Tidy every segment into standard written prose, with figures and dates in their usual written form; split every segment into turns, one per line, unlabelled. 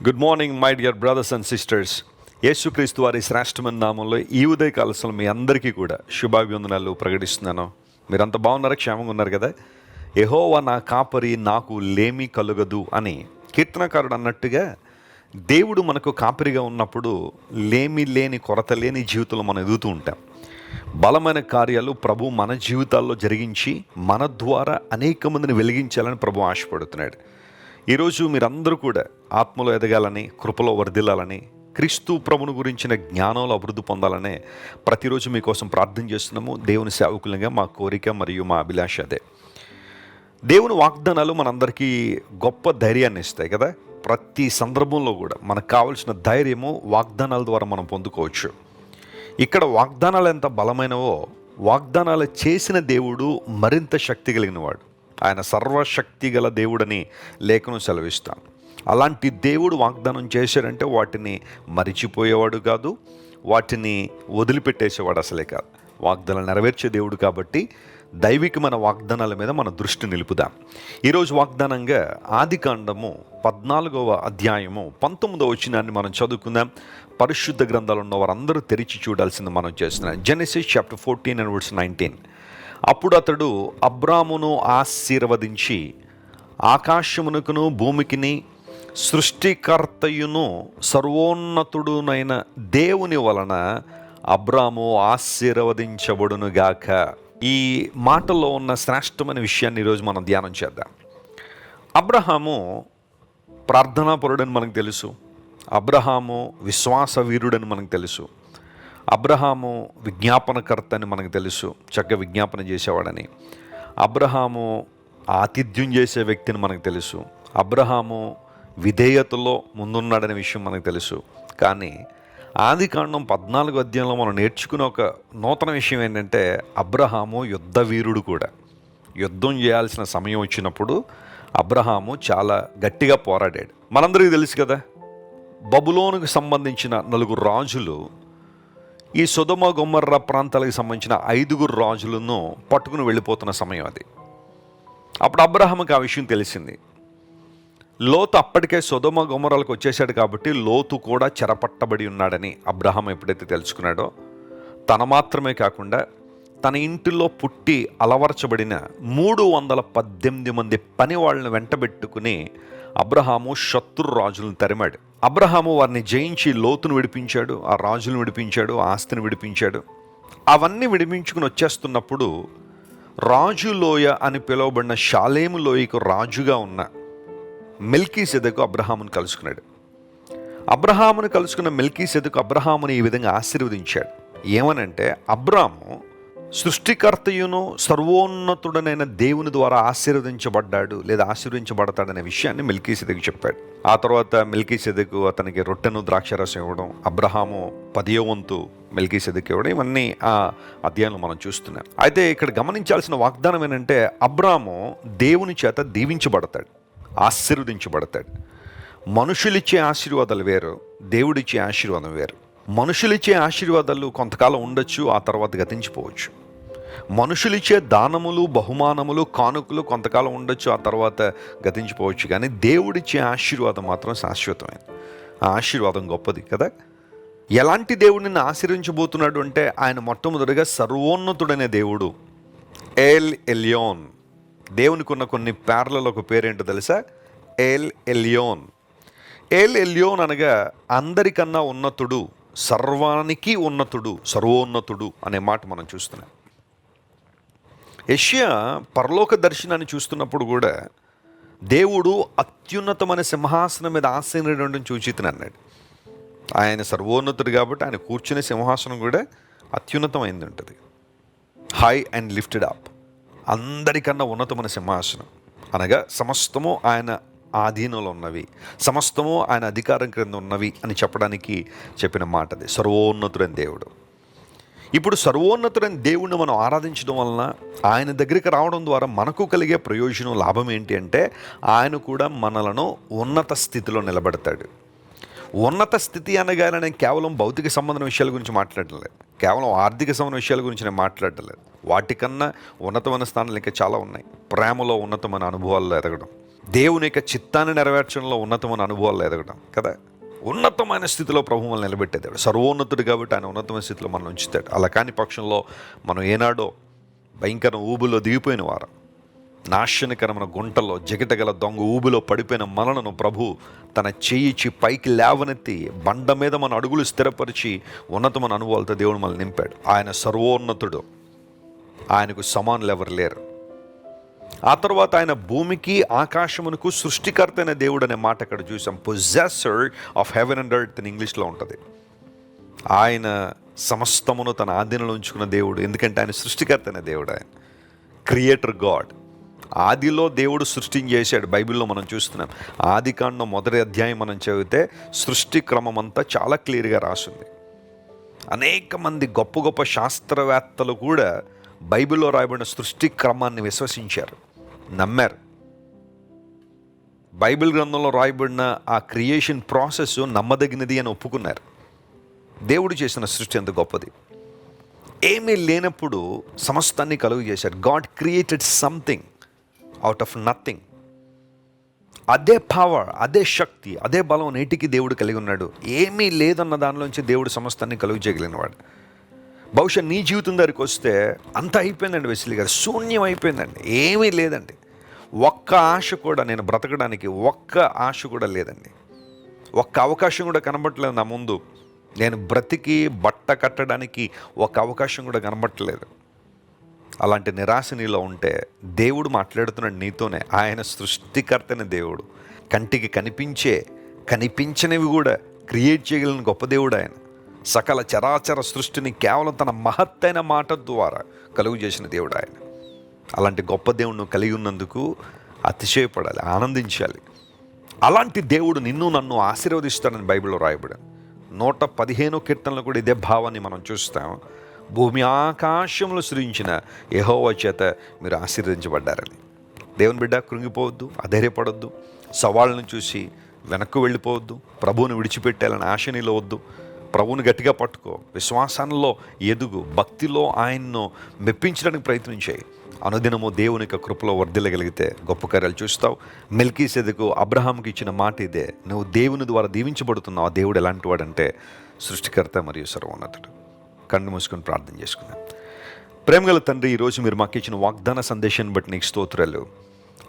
Good morning my dear brothers and sisters. యేసుక్రీస్తు వారి శ్రేష్టమైన నామంలో ఈ ఉదయకాల సమయంలో మీ అందరికీ కూడా శుభాభివందనాలు ప్రకటిస్తున్నాను. మీరంతా బాగున్నారా? క్షేమంగా ఉన్నారు కదా? యెహోవా నా కాపరి, నాకు లేమి కలుగదు అని కీర్తనకారుడు అన్నట్టుగా దేవుడు మనకు కాపరిగా ఉన్నప్పుడు లేమి లేని, కొరత లేని జీవితంలో మనం ఎదుగుతూ ఉంటాం. బలమైన కార్యాలు ప్రభు మన జీవితాల్లో జరిగించి మన ద్వారా అనేక మందిని వెలిగించాలని ప్రభు ఆశపడుతున్నాడు. ఈరోజు మీరందరూ కూడా ఆత్మలో ఎదగాలని, కృపలో వర్ధిల్లాలని, క్రీస్తు ప్రభుని గురించిన జ్ఞానంలో అభివృద్ధి పొందాలనే ప్రతిరోజు మీకోసం ప్రార్థన చేస్తున్నాము. దేవుని సేవకులుగా మా కోరిక మరియు మా అభిలాష అదే. దేవుని వాగ్దానాలు మనందరికీ గొప్ప ధైర్యాన్ని ఇస్తాయి కదా. ప్రతి సందర్భంలో కూడా మనకు కావాల్సిన ధైర్యము వాగ్దానాల ద్వారా మనం పొందుకోవచ్చు. ఇక్కడ వాగ్దానాలు ఎంత బలమైనవో, వాగ్దానాలు చేసిన దేవుడు మరింత శక్తి కలిగినవాడు. ఆయన సర్వశక్తి గల దేవుడని లేఖనం సెలవిస్తాను. అలాంటి దేవుడు వాగ్దానం చేశాడంటే వాటిని మరిచిపోయేవాడు కాదు, వాటిని వదిలిపెట్టేసేవాడు అసలే కాదు. వాగ్దానాలు నెరవేర్చే దేవుడు కాబట్టి దైవికమైన వాగ్దానాల మీద మన దృష్టి నిలుపుదాం. ఈరోజు వాగ్దానంగా ఆదికాండము 14వ అధ్యాయము 19వ వచనాన్ని మనం చదువుకుందాం. పరిశుద్ధ గ్రంథాలు ఉన్న వారందరూ తెరిచి చూడాల్సింది మనం చేస్తున్నాం. Genesis chapter 14 and verse 19. అప్పుడు అతడు అబ్రామును ఆశీర్వదించి, ఆకాశమునకును భూమికిని సృష్టికర్తయును సర్వోన్నతుడునైన దేవుని వలన అబ్రాము ఆశీర్వదించబడునుగాక. ఈ మాటలో ఉన్న శ్రేష్టమైన విషయాన్ని ఈరోజు మనం ధ్యానం చేద్దాం. అబ్రహాము ప్రార్థనాపరుడని మనకు తెలుసు. అబ్రహాము విశ్వాస వీరుడని మనకు తెలుసు. అబ్రహాము విజ్ఞాపనకర్త అని మనకు తెలుసు, చక్కగా విజ్ఞాపన చేసేవాడని. అబ్రహాము ఆతిథ్యం చేసే వ్యక్తిని మనకు తెలుసు. అబ్రహాము విధేయతలో ముందున్నాడనే విషయం మనకు తెలుసు. కానీ ఆదికాండం 14వ అధ్యాయంలో మనం నేర్చుకునే ఒక నూతన విషయం ఏంటంటే, అబ్రహాము యుద్ధ వీరుడు కూడా. యుద్ధం చేయాల్సిన సమయం వచ్చినప్పుడు అబ్రహాము చాలా గట్టిగా పోరాడాడు. మనందరికీ తెలుసు కదా, బబులోనుకు సంబంధించిన 4 రాజులు ఈ సొదొమ గొమొర్రా ప్రాంతాలకు సంబంధించిన 5 రాజులను పట్టుకుని వెళ్ళిపోతున్న సమయం అది. అప్పుడు అబ్రహాముకి ఆ విషయం తెలిసింది. లోతు అప్పటికే సొదొమ గొమొర్రాలకు వచ్చేసాడు కాబట్టి లోతు కూడా చెరపట్టబడి ఉన్నాడని అబ్రహాం ఎప్పుడైతే తెలుసుకున్నాడో, తన మాత్రమే కాకుండా తన ఇంటిలో పుట్టి అలవర్చబడిన 318 మంది పని వాళ్ళని వెంటబెట్టుకుని అబ్రహాము శత్రు రాజులను తరిమాడు. అబ్రహాము వారిని జయించి లోతును విడిపించాడు, ఆ రాజులను విడిపించాడు, ఆస్తిని విడిపించాడు. అవన్నీ విడిపించుకుని వచ్చేస్తున్నప్పుడు రాజు లోయ అని పిలువబడిన షాలేము లోయకు రాజుగా ఉన్న మెల్కీసెదెకు అబ్రహామును కలుసుకున్నాడు. అబ్రహామును కలుసుకున్న మెల్కీసెదెకు అబ్రహాముని ఈ విధంగా ఆశీర్వదించాడు. ఏమనంటే, అబ్రాము సృష్టికర్తయును సర్వోన్నతుడనైన దేవుని ద్వారా ఆశీర్వదించబడ్డాడు లేదా ఆశీర్వదించబడతాడనే విషయాన్ని మెల్కీసెదెకు చెప్పాడు. ఆ తర్వాత మెల్కీసెదెకు అతనికి రొట్టెను ద్రాక్షరసం ఇవ్వడం, అబ్రహాము 10వ వంతు మెల్కీసెదెకు ఇవ్వడం, ఇవన్నీ ఆ అధ్యాయంలో మనం చూస్తున్నాం. అయితే ఇక్కడ గమనించాల్సిన వాగ్దానం ఏంటంటే, అబ్రాము దేవుని చేత దీవించబడతాడు, ఆశీర్వదించబడతాడు. మనుషులిచ్చే ఆశీర్వాదాలు వేరు, దేవుడిచ్చే ఆశీర్వాదం వేరు. మనుషులిచ్చే ఆశీర్వాదాలు కొంతకాలం ఉండొచ్చు, ఆ తర్వాత గతించిపోవచ్చు. మనుషులిచ్చే దానములు, బహుమానములు, కానుకలు కొంతకాలం ఉండొచ్చు, ఆ తర్వాత గతించిపోవచ్చు. కానీ దేవుడిచ్చే ఆశీర్వాదం మాత్రం శాశ్వతమైనది. ఆ ఆశీర్వాదం గొప్పది కదా. ఎలాంటి దేవుడిని ఆశీర్వించబోతున్నాడు అంటే, ఆయన మొట్టమొదటిగా సర్వోన్నతుడనే దేవుడు. L Elyon. దేవునికి ఉన్న కొన్ని పేర్లలో ఒక పేరేంటో తెలుసా? L Elyon. ఎల్ ఎల్యోన్ అనగా అందరికన్నా ఉన్నతుడు, సర్వానికి ఉన్నతుడు, సర్వోన్నతుడు అనే మాట మనం చూస్తున్నాం. యెషయా పరలోక దర్శనాన్ని చూస్తున్నప్పుడు కూడా దేవుడు అత్యున్నతమైన సింహాసనం మీద ఆసీనుడు చూచితని అన్నాడు. ఆయన సర్వోన్నతుడు కాబట్టి ఆయన కూర్చునే సింహాసనం కూడా అత్యున్నతమైంది ఉంటుంది. హై అండ్ లిఫ్టెడ్ అప్, అందరికన్నా ఉన్నతమైన సింహాసనం అనగా సమస్తము ఆయన ఆధీనంలో ఉన్నవి, సమస్తము ఆయన అధికారం క్రింద ఉన్నవి అని చెప్పడానికి చెప్పిన మాట అది. సర్వోన్నతుడైన దేవుడు. ఇప్పుడు సర్వోన్నతుడైన దేవుడిని మనం ఆరాధించడం వలన, ఆయన దగ్గరికి రావడం ద్వారా మనకు కలిగే ప్రయోజనం, లాభం ఏంటి అంటే, ఆయన కూడా మనలను ఉన్నత స్థితిలో నిలబెడతాడు. ఉన్నత స్థితి అనగానే నేను కేవలం భౌతిక సంబంధం విషయాల గురించి మాట్లాడటం లేదు, కేవలం ఆర్థిక సంబంధ విషయాల గురించి నేను మాట్లాడటం లేదు. వాటికన్నా ఉన్నతమైన స్థానాలు ఇంకా చాలా ఉన్నాయి. ప్రేమలో ఉన్నతమైన అనుభవాల్లో ఎదగడం, దేవుని యొక్క చిత్తాన్ని నెరవేర్చడంలో ఉన్నతమైన అనుభవాలు ఎదగడం కదా. ఉన్నతమైన స్థితిలో ప్రభు మనల్ని నిలబెట్టేదాడు. సర్వోన్నతుడు కాబట్టి ఆయన ఉన్నతమైన స్థితిలో మనం ఉంచుతాడు. అలా కాని పక్షంలో మనం ఏనాడో భయంకర ఊబులో దిగిపోయిన వారం, నాశనకరమైన గుంటలో జిగటగల దొంగ ఊబిలో పడిపోయిన మనలను ప్రభు తన చేయిచి పైకి లేవనెత్తి బండ మీద మన అడుగులు స్థిరపరిచి ఉన్నతమైన అనుభవాలతో దేవుడు మనల్ని నింపాడు. ఆయన సర్వోన్నతుడు, ఆయనకు సమానులు ఎవరు లేరు. ఆ తర్వాత ఆయన భూమికి ఆకాశమునకు సృష్టికర్త అయిన దేవుడు అనే మాట అక్కడ చూసాం. పొజెసర్ ఆఫ్ హెవెన్ అండ్ ఎర్త్ అని ఇంగ్లీష్లో ఉంటుంది. ఆయన సమస్తమును తన ఆధీనంలో ఉంచుకున్న దేవుడు, ఎందుకంటే ఆయన సృష్టికర్త అయిన దేవుడు, ఆయన క్రియేటర్ గాడ్. ఆదిలో దేవుడు సృష్టిని చేశాడు. బైబిల్లో మనం చూస్తున్నాం. ఆదికాండం 1వ అధ్యాయం మనం చదివితే సృష్టి క్రమం అంతా చాలా క్లియర్గా రాసింది. అనేక మంది గొప్ప గొప్ప శాస్త్రవేత్తలు కూడా బైబిల్లో రాయబడిన సృష్టి క్రమాన్ని విశ్వసించారు, నమ్మారు. బైబిల్ గ్రంథంలో రాయబడిన ఆ క్రియేషన్ ప్రాసెస్ నమ్మదగినది అని ఒప్పుకున్నారు. దేవుడు చేసిన సృష్టి ఎంత గొప్పది. ఏమీ లేనప్పుడు సమస్తాన్ని కలుగు చేశాడు. God created something out of nothing. అదే పవర్, అదే శక్తి, అదే బలం నేటికి దేవుడు కలిగి ఉన్నాడు. ఏమీ లేదన్న దానిలోంచి దేవుడు సమస్తాన్ని కలుగు చేయగలిగినవాడు. బహుశా నీ జీవితం దగ్గరికి వస్తే అంత అయిపోయిందండి వెస్లీ గారు, శూన్యం అయిపోయిందండి, ఏమీ లేదండి. ఒక్క ఆశ కూడా, నేను బ్రతకడానికి ఒక్క ఆశ కూడా లేదండి. ఒక్క అవకాశం కూడా కనబట్టలేదు నా ముందు. నేను బ్రతికి బట్ట కట్టడానికి ఒక అవకాశం కూడా కనబట్టలేదు. అలాంటి నిరాశ నీలో ఉంటే దేవుడు మాట్లాడుతున్నాడు నీతోనే. ఆయన సృష్టికర్తైన దేవుడు, కంటికి కనిపించనివి కూడా క్రియేట్ చేయగలిగిన గొప్ప దేవుడు ఆయన. సకల చరాచర సృష్టిని కేవలం తన మహత్తైన మాట ద్వారా కలుగు చేసిన దేవుడు ఆయన. అలాంటి గొప్ప దేవుడిని కలిగి ఉన్నందుకు అతిశయపడాలి, ఆనందించాలి. అలాంటి దేవుడు నిన్ను నన్ను ఆశీర్వదిస్తాడని బైబిల్లో రాయబడింది. 115వ కీర్తనలో కూడా ఇదే భావాన్ని మనం చూస్తాం. భూమి ఆకాశంలో సృజించిన యెహోవా చేత మీరు ఆశీర్వదించబడ్డారని. దేవుని బిడ్డ, కృంగిపోవద్దు, అధైర్యపడొద్దు, సవాళ్ళను చూసి వెనక్కు వెళ్ళిపోవద్దు, ప్రభువుని విడిచిపెట్టాలని ఆశ నీలో వద్దు. ప్రభువుని గట్టిగా పట్టుకో, విశ్వాసంలో ఎదుగు, భక్తిలో ఆయన్ను మెప్పించడానికి ప్రయత్నించాయి. అనుదినము దేవుని యొక్క కృపలో వర్ధిల్లగలిగితే గొప్ప కార్యాలు చూస్తావు. మెల్కీసెదెకు అబ్రహాంకి ఇచ్చిన మాట ఇదే. నువ్వు దేవుని ద్వారా దీవించబడుతున్నావు. ఆ దేవుడు ఎలాంటి వాడంటే సృష్టికర్త మరియు సర్వోన్నతుడు. కన్ను మూసుకొని ప్రార్థన చేసుకుందాం. ప్రేమగల తండ్రి, ఈరోజు మీరు మాకు ఇచ్చిన వాగ్దాన సందేశాన్ని బట్టి నీకు స్తోత్రాలు.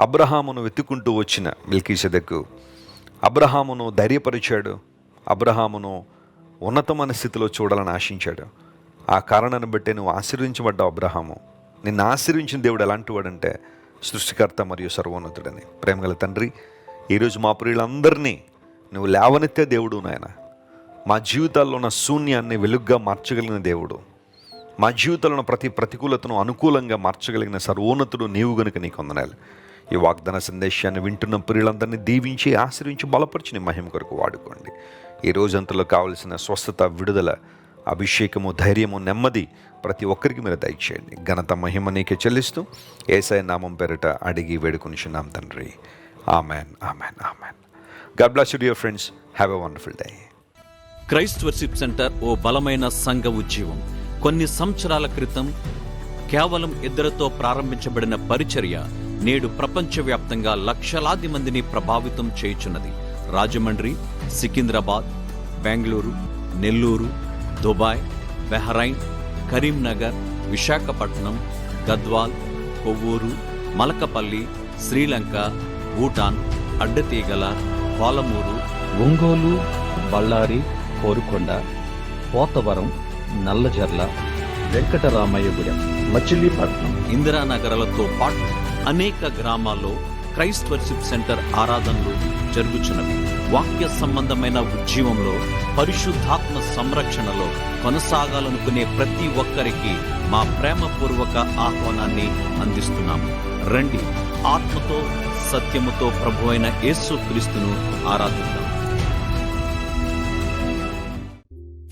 అబ్రహామును వెతుక్కుంటూ వచ్చిన మెల్కీసెదెకు అబ్రహామును ధైర్యపరిచాడు. అబ్రహామును ఉన్నతమైన స్థితిలో చూడాలని ఆశించాడు. ఆ కారణాన్ని బట్టి నువ్వు ఆశీర్వించబడ్డావు. అబ్రహాము నిన్ను ఆశీర్వించిన దేవుడు ఎలాంటి వాడంటే సృష్టికర్త మరియు సర్వోన్నతుడని. ప్రేమగల తండ్రి, ఈరోజు మా ప్రియులందరినీ నువ్వు లేవనెత్తే దేవుడు నాయన. మా జీవితాల్లో ఉన్న శూన్యాన్ని వెలుగ్గా మార్చగలిగిన దేవుడు, మా జీవితంలో ఉన్న ప్రతి ప్రతికూలతను అనుకూలంగా మార్చగలిగిన సర్వోన్నతుడు నీవు గనుక నీకు వందనాలు. ఈ వాగ్దాన సందేశాన్ని వింటున్న ప్రియులందరినీ దీవించి ఆశీర్వించి బలపరిచి నీ మహిమ కొరకు వాడుకోండి. ఈ రోజంతలో కావలసిన స్వస్థత, విడుదల, అభిషేకము, ధైర్యము, నెమ్మది ప్రతి ఒక్కరికి మీరు దయచేయండి. ఘనత, మహిమ నీకే చెల్లిస్తూ యేసయ్య నామం పేరిట అడిగి వేడుకొనిచున్నాం తండ్రి. Amen, amen, amen. God bless you dear friends. Have a wonderful day.
Christ worship center ఓ బలమైన సంఘ ఉజ్జీవం. కొన్ని సంవత్సరాల క్రితం కేవలం 2తో ప్రారంభించబడిన పరిచర్య నేడు ప్రపంచవ్యాప్తంగా లక్షలాది మందిని ప్రభావితం చేయుచున్నది. రాజమండ్రి, సికింద్రాబాద్, బెంగళూరు, నెల్లూరు, దుబాయ్, బెహ్రైన్, కరీంనగర్, విశాఖపట్నం, గద్వాల్, కొవ్వూరు, మలకపల్లి, శ్రీలంక, భూటాన్, అడ్డతీగల, పాలమూరు,
ఒంగోలు, బళ్ళారి, కోరుకొండ, పోతవరం, నల్లజర్ల, వెంకటరామయ్యగూడెం, మచిలీపట్నం,
ఇందిరానగర్లతో పాటు అనేక గ్రామాల్లో క్రైస్ట్ వర్షిప్ సెంటర్ ఆరాధనలు జరుగుచున్నవి. వాక్య సంబంధమైన ఉజ్జీవంలో, పరిశుద్ధాత్మ సంరక్షణలో కొనసాగాలనుకునే ప్రతి ఒక్కరికి మా ప్రేమపూర్వక ఆహ్వానాన్ని అందిస్తున్నాము. రండి, ఆత్మతో సత్యముతో ప్రభువైన యేసు క్రీస్తును ఆరాధిద్దాం.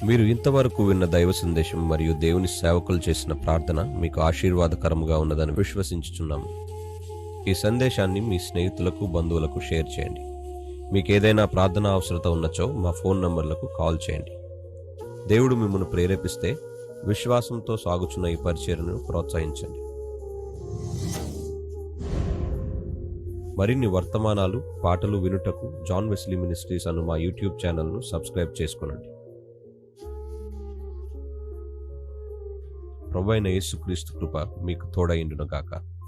మీరు ఇంతవరకు విన్న దైవ సందేశం మరియు దేవుని సేవకులు చేసిన ప్రార్థన మీకు ఆశీర్వాదకరముగా ఉన్నదని విశ్వసించుచున్నాము. ఈ సందేశాన్ని మీ స్నేహితులకు, బంధువులకు షేర్ చేయండి. మీకు ఏదైనా ప్రార్థన అవసరత ఉన్నచో మా ఫోన్ నంబర్లకు కాల్ చేయండి. దేవుడు మిమ్మల్ని ప్రేరేపిస్తే విశ్వాసంతో సాగుచున్న ఈ పరిచర్యను ప్రోత్సహించండి. మరిన్ని వర్తమానాలు, పాటలు వినుటకు జాన్ వెస్లీ మినిస్ట్రీస్ అను మా యూట్యూబ్ ఛానల్ను సబ్స్క్రైబ్ చేసుకొనండి. ప్రభువైన యేసుక్రీస్తు కృప మీకు తోడైండును గాక.